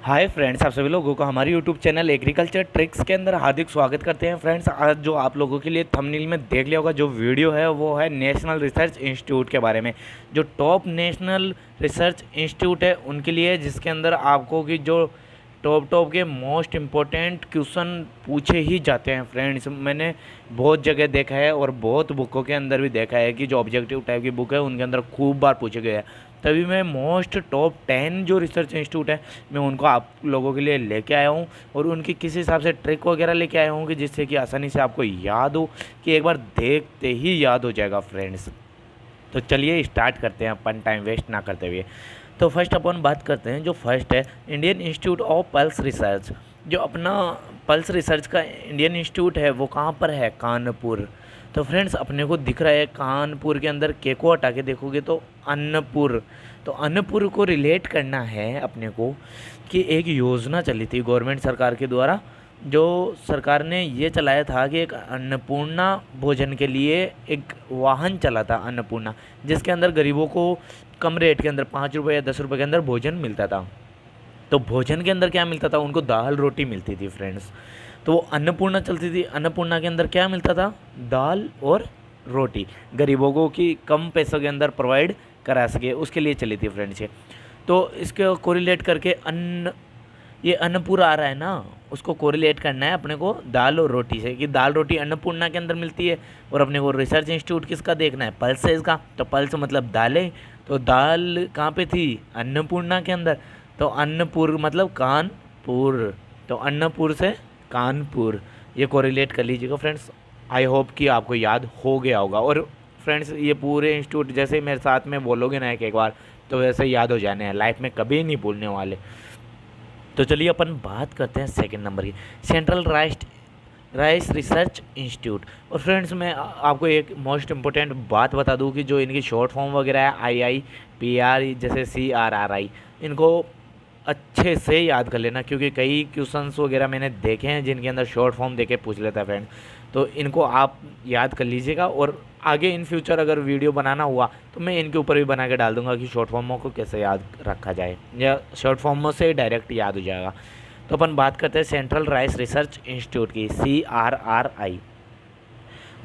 Hi friends, आप सभी लोगों को हमारे यूट्यूब चैनल एग्रीकल्चर ट्रिक्स के अंदर हार्दिक स्वागत करते हैं। फ्रेंड्स, आज जो आप लोगों के लिए थंबनेल में देख लिया होगा जो वीडियो है वो है नेशनल रिसर्च इंस्टीट्यूट के बारे में। जो टॉप नेशनल रिसर्च इंस्टीट्यूट है उनके लिए, जिसके अंदर आपको कि जो टॉप के मोस्ट इम्पोर्टेंट क्वेश्चन पूछे ही जाते हैं। फ्रेंड्स, मैंने बहुत जगह देखा है और बहुत बुकों के अंदर भी देखा है कि जो ऑब्जेक्टिव टाइप की बुक है उनके अंदर खूब बार पूछे गए हैं। तभी मैं मोस्ट टॉप 10 जो रिसर्च इंस्टीट्यूट है मैं उनको आप लोगों के लिए लेके आया हूँ और उनकी किस हिसाब से ट्रिक वगैरह लेके आया हूँ कि जिससे कि आसानी से आपको याद हो, कि एक बार देखते ही याद हो जाएगा। फ्रेंड्स, तो चलिए स्टार्ट करते हैं अपन टाइम वेस्ट ना करते हुए। तो फर्स्ट अपन बात करते हैं, जो फर्स्ट है Indian institute of pulse research. जो अपना पल्स रिसर्च का इंडियन इंस्टीट्यूट है वो कहाँ पर है? कानपुर। तो फ्रेंड्स, अपने को दिख रहा है कानपुर के अंदर के को हटा के देखोगे तो अन्नपुर। तो अन्नपुर को रिलेट करना है अपने को कि एक योजना चली थी गवर्नमेंट सरकार के द्वारा। जो सरकार ने ये चलाया था कि एक अन्नपूर्णा भोजन के लिए एक वाहन चला था अन्नपूर्णा, जिसके अंदर गरीबों को कम रेट के अंदर 5 रुपये या 10 रुपये के अंदर भोजन मिलता था। तो भोजन के अंदर क्या मिलता था? उनको दाल रोटी मिलती थी। फ्रेंड्स, तो वो अन्नपूर्णा चलती थी। अन्नपूर्णा के अंदर क्या मिलता था? दाल और रोटी, गरीबों को कि कम पैसों के अंदर प्रोवाइड करा सके, उसके लिए चली थी। फ्रेंड्स, ये तो इसके कोरिलेट करके ये अन्नपूर्णा आ रहा है ना, उसको कोरिलेट करना है अपने को दाल और रोटी से, कि दाल रोटी अन्नपूर्णा के अंदर मिलती है। और अपने को रिसर्च इंस्टीट्यूट किसका देखना है? पल्स है इसका। तो पल्स मतलब दालें। तो दाल कहाँ पे थी? अन्नपूर्णा के अंदर। तो अन्नपुर मतलब कानपुर। तो अन्नपुर से कानपुर, ये कोरिलेट कर लीजिएगा। फ्रेंड्स, आई होप कि आपको याद हो गया होगा। और फ्रेंड्स, ये पूरे इंस्टीट्यूट जैसे मेरे साथ में बोलोगे ना एक बार, तो वैसे याद हो जाने हैं, लाइफ में कभी नहीं भूलने वाले। तो चलिए अपन बात करते हैं सेकंड नंबर की, सेंट्रल राइस रिसर्च इंस्टीट्यूट। और फ्रेंड्स, मैं आपको एक मोस्ट इम्पोर्टेंट बात बता दूं कि जो इनकी शॉर्ट फॉर्म वगैरह है IIPR, जैसे CRRI, इनको अच्छे से याद कर लेना, क्योंकि कई क्वेश्चंस वगैरह मैंने देखे हैं जिनके अंदर शॉर्ट फॉर्म देके पूछ लेता है। फ्रेंड, तो इनको आप याद कर लीजिएगा। और आगे इन फ्यूचर अगर वीडियो बनाना हुआ तो मैं इनके ऊपर भी बना के डाल दूंगा कि शॉर्ट फॉर्मों को कैसे याद रखा जाए, या शॉर्ट फॉर्मों से डायरेक्ट याद हो जाएगा। तो अपन बात करते हैं सेंट्रल राइस रिसर्च इंस्टीट्यूट की, CRRI।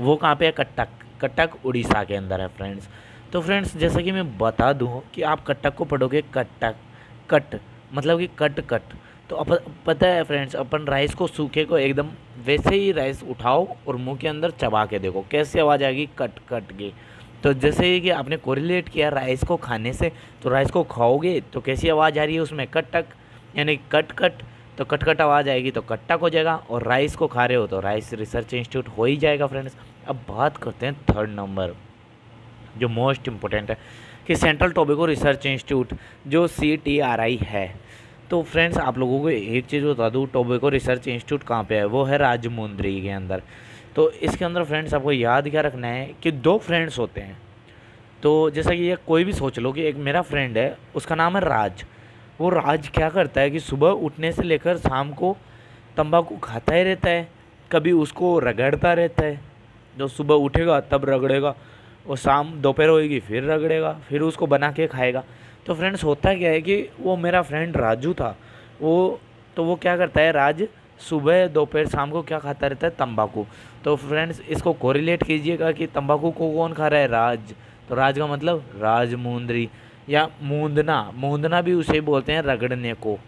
वो कहाँ पे है? कटक। कटक उड़ीसा के अंदर है। फ्रेंड्स, तो फ्रेंड्स, जैसे कि मैं बता दूं कि आप कटक को पढ़ोगे कटक, कट मतलब कि कट कट। तो पता है फ्रेंड्स, अपन राइस को सूखे को एकदम वैसे ही राइस उठाओ और मुंह के अंदर चबा के देखो कैसी आवाज़ आएगी, कट कट की। तो जैसे ही कि आपने कोरिलेट किया राइस को खाने से, तो राइस को खाओगे तो कैसी आवाज़ आ रही है उसमें? कट टक, यानी कट कट। तो कट कट आवाज़ आएगी तो कट्टक हो जाएगा, और राइस को खा रहे हो तो राइस रिसर्च इंस्टीट्यूट हो ही जाएगा। फ्रेंड्स, अब बात करते हैं थर्ड नंबर, जो मोस्ट इम्पोर्टेंट है, कि सेंट्रल टोबैको रिसर्च इंस्टीट्यूट, जो CTRI है। तो फ्रेंड्स, आप लोगों को एक चीज़ बता दूँ, टोबैको रिसर्च इंस्टीट्यूट कहाँ पे है? वो है राजमुंद्री के अंदर। तो इसके अंदर फ्रेंड्स आपको याद क्या रखना है कि दो फ्रेंड्स होते हैं। तो जैसा कि ये कोई भी सोच लो कि एक मेरा फ्रेंड है, उसका नाम है राज। वो राज क्या करता है कि सुबह उठने से लेकर शाम को तंबाकू खाता ही रहता है, कभी उसको रगड़ता रहता है। जो सुबह उठेगा तब रगड़ेगा, और शाम दोपहर होएगी फिर रगड़ेगा, फिर उसको बना के खाएगा। तो फ्रेंड्स, होता क्या है कि वो मेरा फ्रेंड राजू था, वो क्या करता है, राज सुबह दोपहर शाम को क्या खाता रहता है? तंबाकू। तो फ्रेंड्स, इसको कोरिलेट कीजिएगा कि तंबाकू को कौन खा रहा है? राज। तो राज का मतलब राजमुंद्री, या मूंदना। मूंदना भी उसे बोलते हैं, रगड़ने को।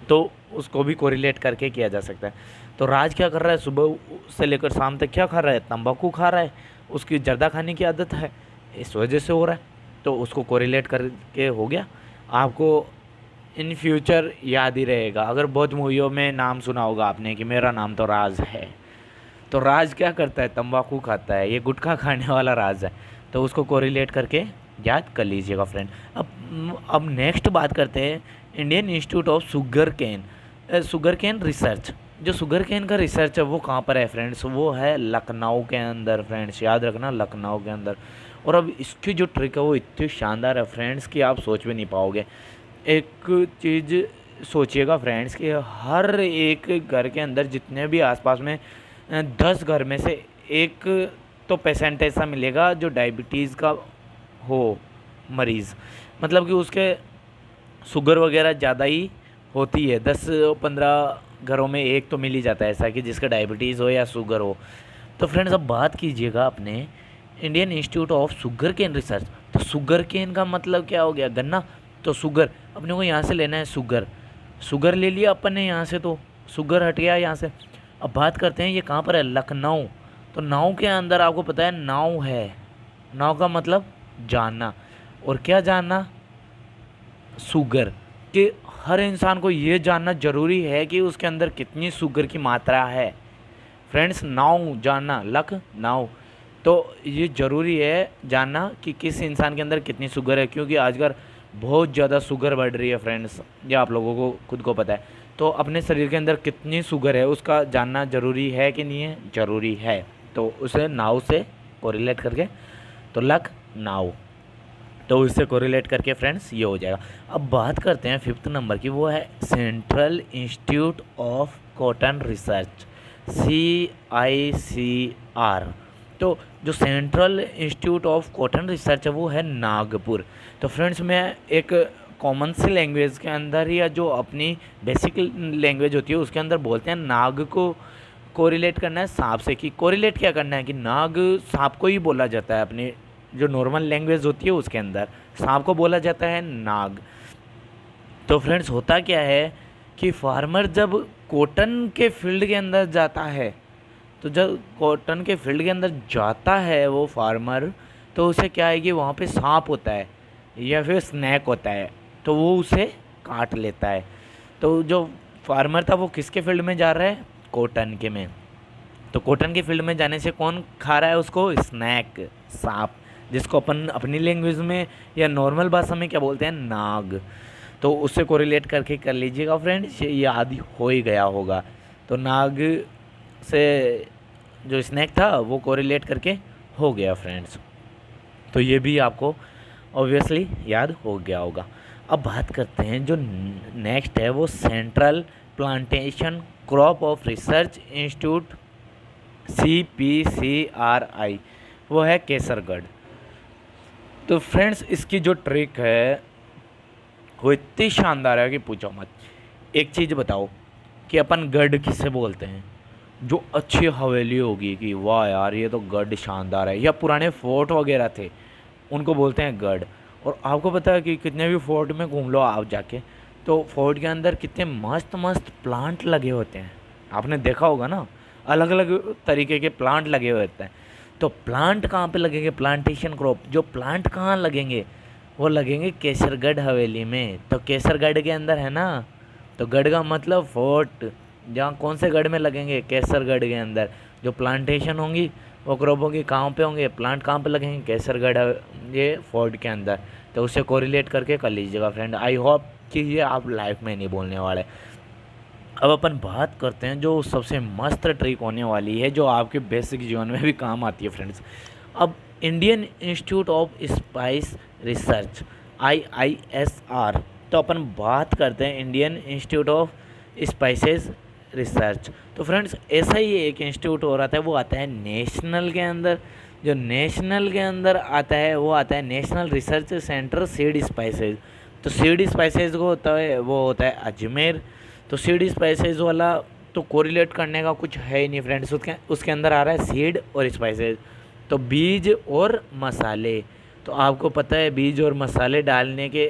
तो उसको भी कोरिलेट करके किया जा सकता है। तो राज क्या कर रहा है? सुबह से लेकर शाम तक क्या खा रहा है? तंबाकू खा रहा है। उसकी जर्दा खाने की आदत है, इस वजह से हो रहा है। तो उसको कोरिलेट करके हो गया। आपको इन फ्यूचर याद ही रहेगा, अगर बहुत मूवियों में नाम सुना होगा आपने कि मेरा नाम तो राज है। तो राज क्या करता है? तंबाकू खाता है, ये गुटखा खाने वाला राज है। तो उसको कोरिलेट करके याद कर लीजिएगा। फ्रेंड, अब नेक्स्ट बात करते हैं Indian institute of sugar cane research. जो शुगर केन का रिसर्च है वो कहाँ पर है? फ्रेंड्स, वो है लखनऊ के अंदर। फ्रेंड्स, याद रखना, लखनऊ के अंदर। और अब इसकी जो ट्रिक है वो इतनी शानदार है फ्रेंड्स कि आप सोच भी नहीं पाओगे। एक चीज़ सोचिएगा फ्रेंड्स, कि हर एक घर के अंदर जितने भी आसपास में 10 घर में से एक तो पेशेंट ऐसा मिलेगा जो डायबिटीज़ का हो, मरीज़। मतलब कि उसके शुगर वगैरह ज़्यादा ही होती है, 10-15 घरों में एक तो मिल ही जाता है ऐसा कि जिसका डायबिटीज़ हो या शुगर हो। तो फ्रेंड्स अब बात कीजिएगा अपने Indian institute of sugar cane research. तो शुगर केन का मतलब क्या हो गया, गन्ना। तो शुगर अपने को यहाँ से लेना है, शुगर शुगर ले लिया अपन ने यहाँ से, तो शुगर हट गया यहाँ से। अब बात करते हैं ये कहाँ पर है, लखनऊ। तो नाव के अंदर आपको पता है नाव है, नाव का मतलब जानना, और क्या जानना, शुगर। कि हर इंसान को ये जानना ज़रूरी है कि उसके अंदर कितनी शुगर की मात्रा है। फ्रेंड्स नाव जानना, लखनऊ, तो ये ज़रूरी है जानना कि किस इंसान के अंदर कितनी शुगर है, क्योंकि आजकल बहुत ज़्यादा शुगर बढ़ रही है फ्रेंड्स, ये आप लोगों को खुद को पता है। तो अपने शरीर के अंदर कितनी शुगर है उसका जानना ज़रूरी है कि नहीं है, ज़रूरी है। तो उसे नाव से कोरिलेट करके, तो लखनऊ, तो इससे कोरिलेट करके फ्रेंड्स ये हो जाएगा। अब बात करते हैं 5th नंबर की, वो है central institute of cotton research, CICR। तो जो central institute of cotton research है वो है नागपुर। तो फ्रेंड्स मैं एक कॉमन सी लैंग्वेज के अंदर, या जो अपनी बेसिक लैंग्वेज होती है उसके अंदर बोलते हैं, नाग को कोरिलेट करना है सांप से। कि कोरिलेट क्या करना है कि नाग सांप को ही बोला जाता है, अपनी जो नॉर्मल लैंग्वेज होती है उसके अंदर सांप को बोला जाता है नाग। तो फ्रेंड्स होता क्या है कि फार्मर जब कॉटन के फील्ड के अंदर जाता है, तो जब कॉटन के फील्ड के अंदर जाता है वो फार्मर, तो उसे क्या है कि वहाँ पे सांप होता है या फिर स्नैक होता है, तो वो उसे काट लेता है। तो जो फार्मर था वो किसके फील्ड में जा रहा है, कॉटन के में। तो कॉटन के फील्ड में जाने से कौन खा रहा है उसको, स्नैक, सांप, जिसको अपन अपनी लैंग्वेज में या नॉर्मल भाषा में क्या बोलते हैं, नाग। तो उससे कोरिलेट करके कर लीजिएगा फ्रेंड्स, ये याद हो ही गया होगा। तो नाग से जो स्नैक था वो कोरिलेट करके हो गया फ्रेंड्स, तो ये भी आपको ऑब्वियसली याद हो गया होगा। अब बात करते हैं जो नेक्स्ट है, वो central plantation crop of research institute, CPCRI, वो है केसरगढ़। तो फ्रेंड्स इसकी जो ट्रिक है वो इतनी शानदार है कि पूछो मत। एक चीज़ बताओ कि अपन गढ़ किसे बोलते हैं, जो अच्छी हवेली होगी कि वाह यार ये तो गढ़ शानदार है, या पुराने फोर्ट वगैरह थे उनको बोलते हैं गढ़। और आपको पता है कि कितने भी फोर्ट में घूम लो आप जाके, तो फोर्ट के अंदर कितने मस्त मस्त प्लांट लगे होते हैं, आपने देखा होगा ना, अलग अलग तरीके के प्लांट लगे हुए होते हैं। तो प्लांट कहाँ पे लगेंगे, प्लांटेशन क्रॉप, जो प्लांट कहाँ लगेंगे, वो लगेंगे केसरगढ़ हवेली में। तो केसरगढ़ के अंदर है ना, तो गढ़ का मतलब फोर्ट, जहाँ कौन से गढ़ में लगेंगे, केसरगढ़ के अंदर। जो प्लांटेशन होंगी वो क्रॉपों की कहाँ पे होंगे, प्लांट कहाँ पे लगेंगे, केसरगढ़ ये फोर्ट के अंदर। तो उससे कोरिलेट करके कर लीजिएगा फ्रेंड। आई होप कि ये आप लाइफ में नहीं बोलने वाले। अब अपन बात करते हैं जो सबसे मस्त ट्रिक होने वाली है, जो आपके बेसिक जीवन में भी काम आती है फ्रेंड्स। अब Indian institute of spice research, IISR। तो अपन बात करते हैं Indian institute of spices research. तो फ्रेंड्स ऐसा ही एक इंस्टीट्यूट हो रहा था, वो आता है नेशनल के अंदर। जो नेशनल के अंदर आता है वो आता है national research centre seed spices. तो सीड स्पाइसेस को होता है, वो होता है अजमेर। तो सीड स्पाइसेस वाला तो कोरिलेट करने का कुछ है ही नहीं फ्रेंड्स, उसके अंदर आ रहा है सीड और स्पाइसेस, तो बीज और मसाले। तो आपको पता है बीज और मसाले डालने के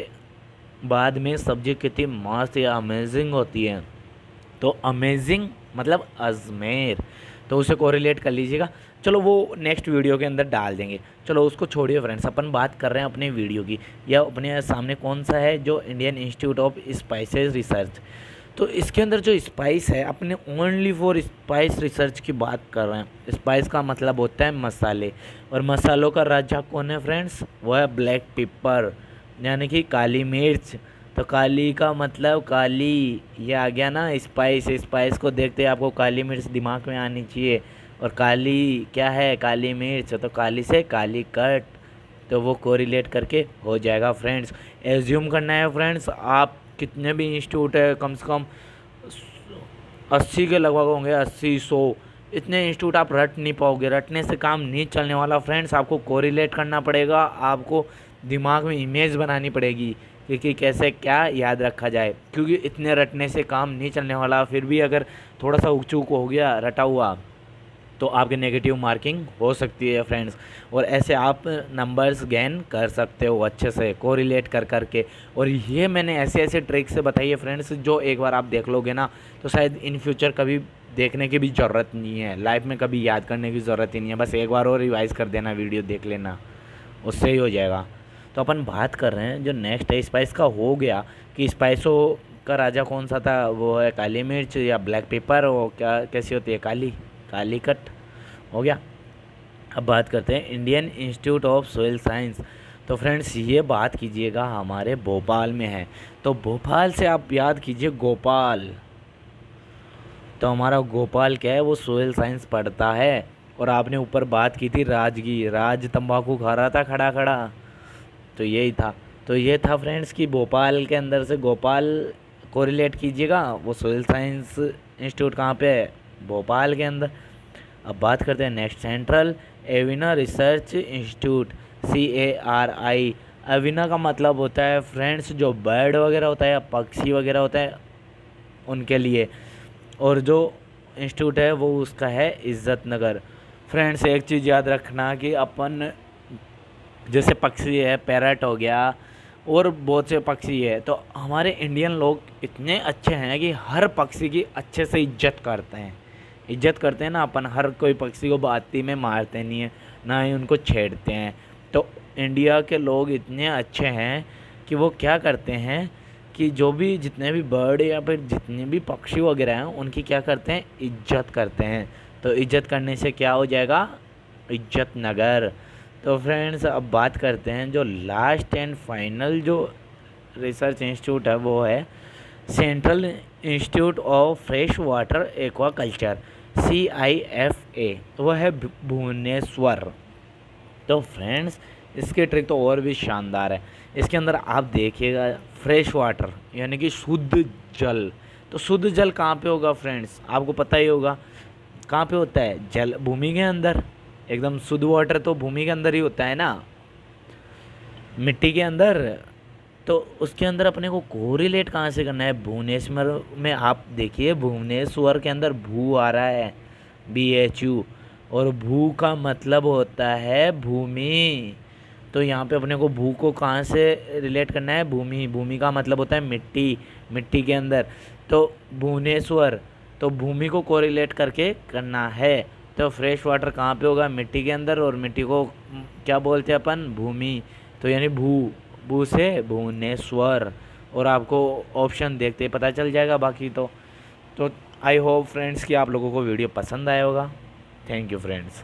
बाद में सब्ज़ी कितनी मस्त या अमेजिंग होती है। तो अमेजिंग मतलब अजमेर, तो उसे कोरिलेट कर लीजिएगा। चलो वो नेक्स्ट वीडियो के अंदर डाल देंगे, चलो उसको छोड़िए फ्रेंड्स, अपन बात कर रहे हैं अपने वीडियो की, या अपने सामने कौन सा है, जो Indian institute of spices research. तो इसके अंदर जो स्पाइस है, अपने ओनली फॉर स्पाइस रिसर्च की बात कर रहे हैं। स्पाइस का मतलब होता है मसाले, और मसालों का राजा कौन है फ्रेंड्स, वो है ब्लैक पेपर, यानी कि काली मिर्च। तो काली का मतलब काली, ये आ गया ना स्पाइस। स्पाइस को देखते आपको काली मिर्च दिमाग में आनी चाहिए, और काली क्या है, काली मिर्च, तो काली से काली कट, तो वो कोरिलेट करके हो जाएगा फ्रेंड्स। एज्यूम करना है फ्रेंड्स, आप कितने भी इंस्टीट्यूट है, कम से कम 80 के लगभग होंगे, 80-100, इतने इंस्टीट्यूट आप रट नहीं पाओगे, रटने से काम नहीं चलने वाला फ्रेंड्स। आपको कोरिलेट करना पड़ेगा, आपको दिमाग में इमेज बनानी पड़ेगी कि कैसे क्या याद रखा जाए, क्योंकि इतने रटने से काम नहीं चलने वाला। फिर भी अगर थोड़ा सा उक चूक हो गया रटा हुआ तो आपकी नेगेटिव मार्किंग हो सकती है फ्रेंड्स। और ऐसे आप नंबर्स गेन कर सकते हो अच्छे से कोरिलेट कर करके। और ये मैंने ऐसे ऐसे ट्रिक से बताई है फ्रेंड्स, जो एक बार आप देख लोगे ना तो शायद इन फ्यूचर कभी देखने की भी ज़रूरत नहीं है, लाइफ में कभी याद करने की ज़रूरत ही नहीं है। बस एक बार और रिवाइज़ कर देना, वीडियो देख लेना, उससे ही हो जाएगा। तो अपन बात कर रहे हैं जो नेक्स्ट है स्पाइस का, हो गया कि स्पाइसों का राजा कौन सा था, वो है काली मिर्च या ब्लैक पेपर, वो क्या कैसी होती है, काली काली कट, हो गया। अब बात करते हैं Indian institute of soil science. तो फ्रेंड्स ये बात कीजिएगा हमारे भोपाल में है, तो भोपाल से आप याद कीजिए गोपाल। तो हमारा गोपाल क्या है, वो सोइल साइंस पढ़ता है। और आपने ऊपर बात की थी राज की, राज तंबाकू खा रहा था खड़ा खड़ा, तो यही था। तो ये था फ्रेंड्स कि भोपाल के अंदर से गोपाल कोरिलेट कीजिएगा, वो सोइल साइंस इंस्टीट्यूट कहाँ पे है, भोपाल के अंदर। अब बात करते हैं next, central एविना research institute, CARI। एविना का मतलब होता है फ्रेंड्स जो बर्ड वगैरह होता है या पक्षी वगैरह होता है उनके लिए। और जो इंस्टीट्यूट है वो उसका है इज़्ज़त नगर। फ्रेंड्स एक चीज़ याद रखना कि अपन जैसे पक्षी है, पैरट हो गया और बहुत से पक्षी है, तो हमारे इंडियन लोग इतने अच्छे हैं कि हर पक्षी की अच्छे से इज्जत करते हैं। इज्जत करते हैं ना अपन, हर कोई पक्षी को बाती में मारते नहीं है, ना ही उनको छेड़ते हैं। तो इंडिया के लोग इतने अच्छे हैं कि वो क्या करते हैं कि जो भी जितने भी बर्ड या फिर जितने भी पक्षी वगैरह हैं उनकी क्या करते हैं, इज्जत करते हैं। तो इज्जत करने से क्या हो जाएगा, इज्जत नगर। तो फ्रेंड्स अब बात करते हैं जो लास्ट एंड फाइनल जो रिसर्च इंस्टीट्यूट है वो है central institute of fresh water aquaculture, CIFA। वो है भुवनेश्वर। तो फ्रेंड्स इसकी ट्रिक तो और भी शानदार है। इसके अंदर आप देखिएगा फ्रेश वाटर यानी कि शुद्ध जल। तो शुद्ध जल कहाँ पे होगा फ्रेंड्स, आपको पता ही होगा कहाँ पे होता है, जल भूमि के अंदर। एकदम शुद्ध वाटर तो भूमि के अंदर ही होता है ना, मिट्टी के अंदर। तो उसके अंदर अपने को कोरिलेट कहाँ से करना है, भुवनेश्वर में। आप देखिए भुवनेश्वर के अंदर भू आ रहा है, BHU, और भू का मतलब होता है भूमि। तो यहाँ पे अपने को भू को कहाँ से रिलेट करना है, भूमि। भूमि का मतलब होता है मिट्टी, मिट्टी के अंदर। तो भुवनेश्वर, तो भूमि को कोरिलेट करके करना है। तो फ्रेश वाटर कहाँ पे होगा, मिट्टी के अंदर, और मिट्टी को क्या बोलते हैं अपन, भूमि। तो यानी भू, भू से भुवनेश्वर। और आपको ऑप्शन देखते ही पता चल जाएगा बाकी तो आई होप फ्रेंड्स कि आप लोगों को वीडियो पसंद आया होगा। Thank you friends.